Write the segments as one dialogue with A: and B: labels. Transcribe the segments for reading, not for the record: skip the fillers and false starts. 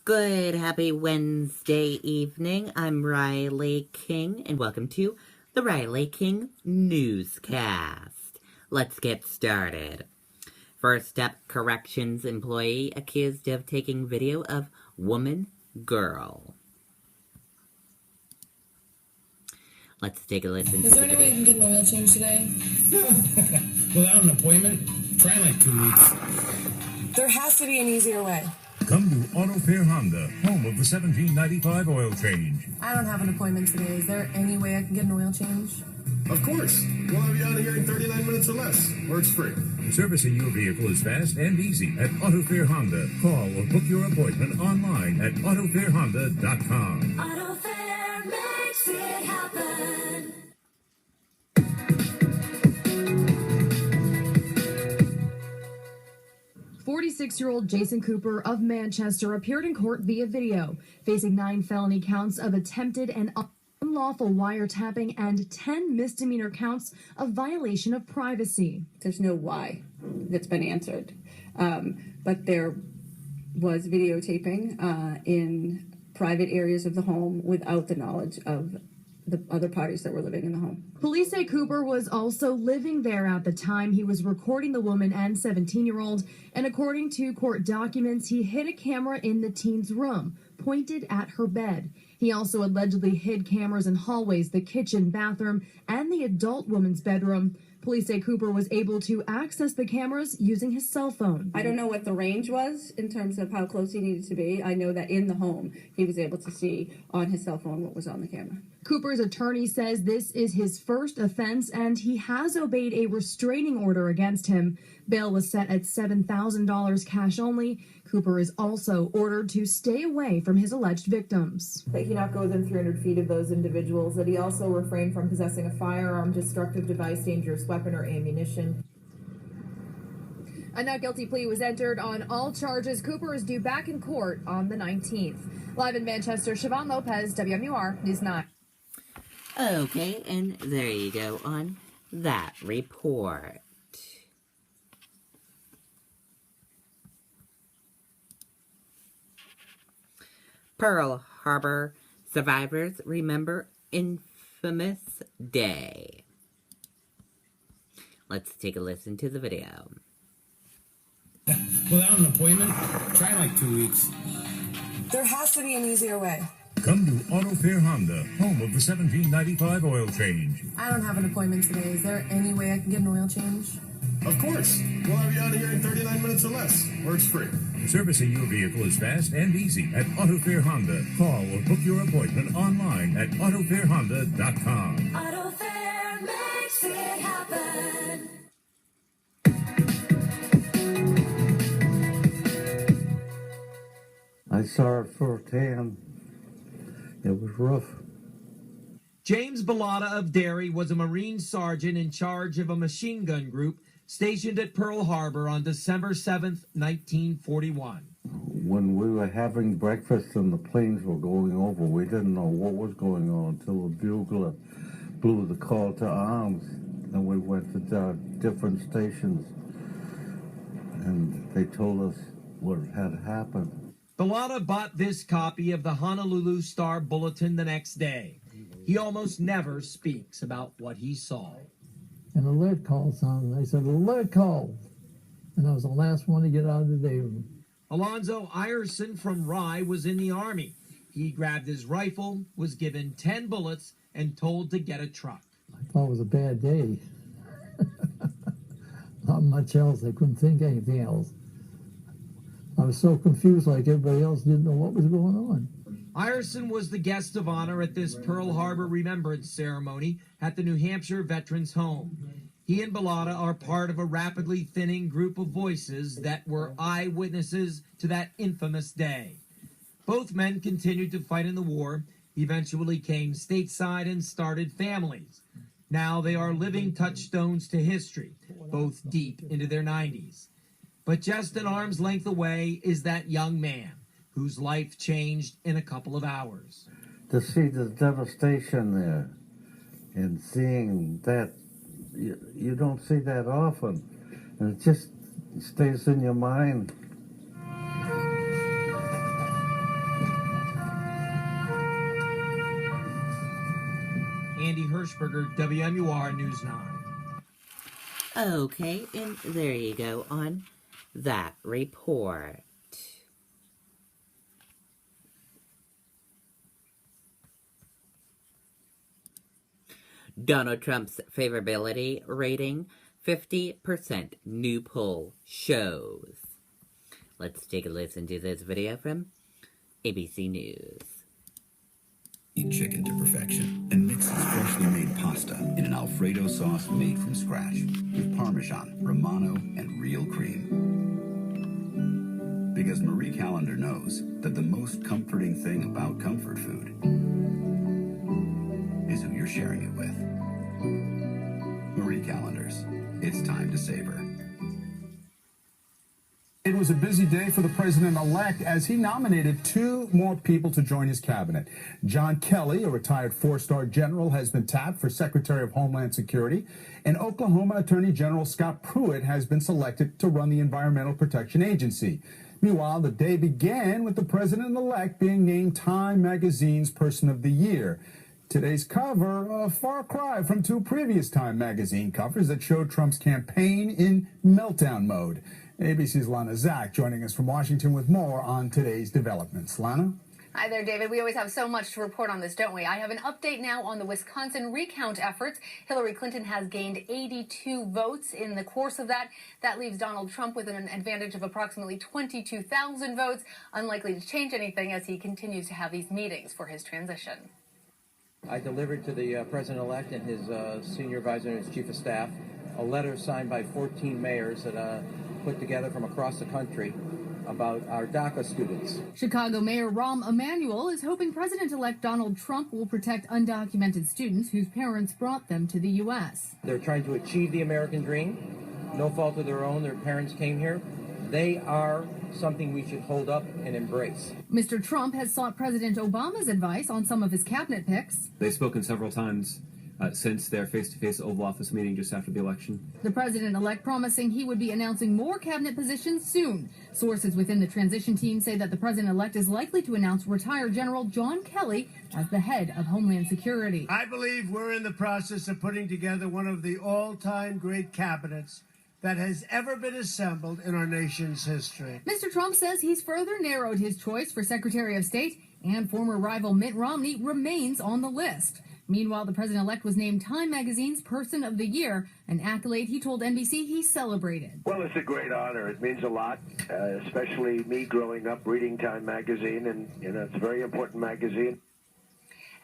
A: Good, happy Wednesday evening. I'm Riley King, and welcome to the Riley King Newscast. Let's get started. First up, corrections employee accused of taking video of woman girl. Let's take a listen.
B: Is there any way you can get an oil change today?
C: Without an appointment? Try like 2 weeks.
B: There has to be an easier way.
D: Come to Auto Fair Honda, home of the $17.95 oil change.
B: I don't have an appointment today. Is there any way I can get an oil change?
E: Of course. We'll have you out of here in 39 minutes or less. Works free.
D: Servicing your vehicle is fast and easy at Auto Fair Honda. Call or book your appointment online at autofairhonda.com.
F: Auto Fair makes it happen.
G: 46-year-old Jason Cooper of Manchester appeared in court via video, facing 9 felony counts of attempted and unlawful wiretapping and 10 misdemeanor counts of violation of privacy.
H: There's no why that's been answered, but there was videotaping in private areas of the home without the knowledge of the other parties that were living in the home.
G: Police say Cooper was also living there at the time he was recording the woman and 17-year-old, and according to court documents, he hid a camera in the teen's room, pointed at her bed. He also allegedly hid cameras in hallways, the kitchen, bathroom, and the adult woman's bedroom. Police say Cooper was able to access the cameras using his cell phone.
H: I don't know what the range was in terms of how close he needed to be. I know that in the home, he was able to see on his cell phone what was on the camera.
G: Cooper's attorney says this is his first offense and he has obeyed a restraining order against him. Bail was set at $7,000 cash only. Cooper is also ordered to stay away from his alleged victims.
I: That he not go within 300 feet of those individuals, that he also refrain from possessing a firearm, destructive device, dangerous weapon, or ammunition.
G: A not guilty plea was entered on all charges. Cooper is due back in court on the 19th. Live in Manchester, Siobhan Lopez, WMUR News 9.
A: Okay, and there you go on that report. Pearl Harbor survivors remember infamous day. Let's take a listen to the video.
C: Without an appointment? Try like 2 weeks.
B: There has to be an easier way.
D: Come to Auto Fair Honda, home of the $17.95 oil change.
B: I don't have an appointment today. Is there any way I can get an oil change?
E: Of course. We'll have you out of here in 39 minutes or less. Works free.
D: Servicing your vehicle is fast and easy at Auto Fair Honda. Call or book your appointment online at autofairhonda.com.
F: Auto Fair makes it happen.
J: I saw it firsthand. It was rough.
K: James Bellotta of Derry was a Marine sergeant in charge of a machine gun group stationed at Pearl Harbor on December 7th, 1941.
J: When we were having breakfast and the planes were going over, we didn't know what was going on until the bugler blew the call to arms, and we went to different stations, and they told us what had happened.
K: Bellotta bought this copy of the Honolulu Star Bulletin the next day. He almost never speaks about what he saw.
L: An alert call sounded. I said, alert call. And I was the last one to get out of the day room.
K: Alonzo Ierson from Rye was in the Army. He grabbed his rifle, was given 10 bullets, and told to get a truck.
L: I thought it was a bad day. Not much else. I couldn't think anything else. I was so confused like everybody else didn't know what was going on.
K: Ierson was the guest of honor at this Pearl Harbor Remembrance ceremony at the New Hampshire Veterans Home. He and Bellotta are part of a rapidly thinning group of voices that were eyewitnesses to that infamous day. Both men continued to fight in the war, eventually came stateside and started families. Now they are living touchstones to history, both deep into their 90s. But just an arm's length away is that young man whose life changed in a couple of hours.
J: To see the devastation there and seeing that, you don't see that often. And it just stays in your mind.
K: Hirschberger, WMUR News 9.
A: Okay, and there you go on that report. Donald Trump's favorability rating, 50%, new poll shows. Let's take a listen to this video from ABC News.
M: Eat chicken to perfection and mix his freshly made pasta in an Alfredo sauce made from scratch with Parmesan, Romano, and real cream. Because Marie Callender knows that the most comforting thing about comfort food is who you're sharing it with. Marie Callender's. It's time to savor.
E: It was a busy day for the president-elect as he nominated 2 more people to join his cabinet. John Kelly, a retired 4-star general, has been tapped for Secretary of Homeland Security, and Oklahoma Attorney General Scott Pruitt has been selected to run the Environmental Protection Agency. Meanwhile, the day began with the president-elect being named Time Magazine's Person of the Year. Today's cover, a far cry from 2 previous Time Magazine covers that showed Trump's campaign in meltdown mode. ABC's Lana Zach joining us from Washington with more on today's developments. Lana?
N: Hi there, David. We always have so much to report on this, don't we? I have an update now on the Wisconsin recount efforts. Hillary Clinton has gained 82 votes in the course of that. That leaves Donald Trump with an advantage of approximately 22,000 votes, unlikely to change anything as he continues to have these meetings for his transition.
O: I delivered to the president-elect and his senior advisor and his chief of staff a letter signed by 14 mayors that put together from across the country about our DACA students.
P: Chicago Mayor Rahm Emanuel is hoping President-elect Donald Trump will protect undocumented students whose parents brought them to the U.S.
O: They're trying to achieve the American dream. No fault of their own. Their parents came here. They are something we should hold up and embrace.
P: Mr. Trump has sought President Obama's advice on some of his cabinet picks.
Q: They've spoken several times since their face-to-face Oval Office meeting just after the election.
P: The president-elect promising he would be announcing more cabinet positions soon. Sources within the transition team say that the president-elect is likely to announce retired General John Kelly as the head of Homeland Security.
R: I believe we're in the process of putting together one of the all-time great cabinets that has ever been assembled in our nation's history.
P: Mr. Trump says he's further narrowed his choice for Secretary of State, and former rival Mitt Romney remains on the list. Meanwhile, the president-elect was named Time Magazine's Person of the Year, an accolade he told NBC he celebrated.
S: Well, it's a great honor. It means a lot, especially me growing up reading Time Magazine, and it's a very important magazine.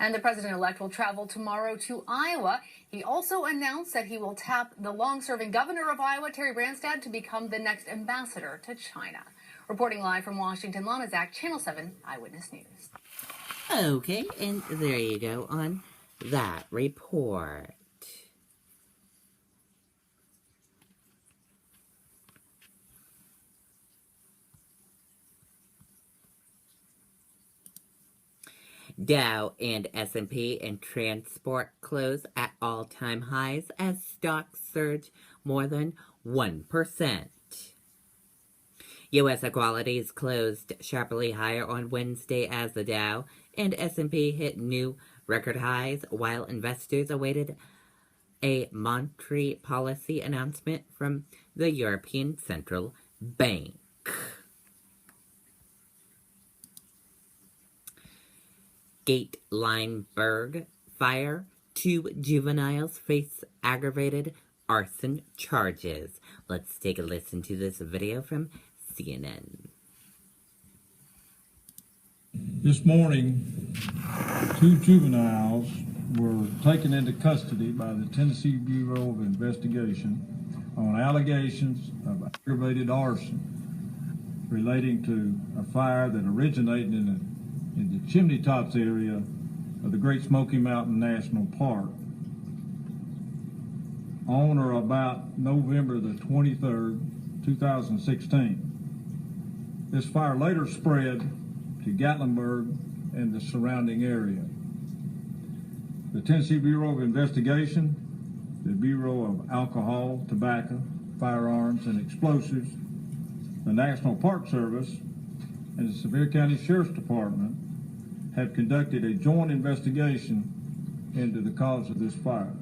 N: And the president-elect will travel tomorrow to Iowa. He also announced that he will tap the long-serving governor of Iowa, Terry Branstad, to become the next ambassador to China. Reporting live from Washington, Lana Zach, Channel 7 Eyewitness News.
A: Okay, and there you go on that report. Dow and S&P and transport close at all-time highs as stocks surge more than 1%. U.S. equities closed sharply higher on Wednesday as the Dow and S&P hit new record highs while investors awaited a monetary policy announcement from the European Central Bank. Gatlinburg fire. 2 juveniles face aggravated arson charges. Let's take a listen to this video from CNN.
T: This morning, 2 juveniles were taken into custody by the Tennessee Bureau of Investigation on allegations of aggravated arson relating to a fire that originated in the Chimney Tops area of the Great Smoky Mountain National Park on or about November the 23rd, 2016. This fire later spread to Gatlinburg and the surrounding area. The Tennessee Bureau of Investigation, the Bureau of Alcohol, Tobacco, Firearms, and Explosives, the National Park Service, and the Sevier County Sheriff's Department have conducted a joint investigation into the cause of this fire.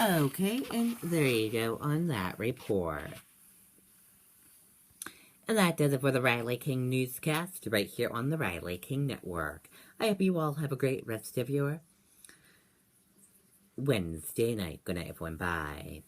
A: Okay, and there you go on that report. And that does it for the Riley King Newscast right here on the Riley King Network. I hope you all have a great rest of your Wednesday night. Good night, everyone. Bye.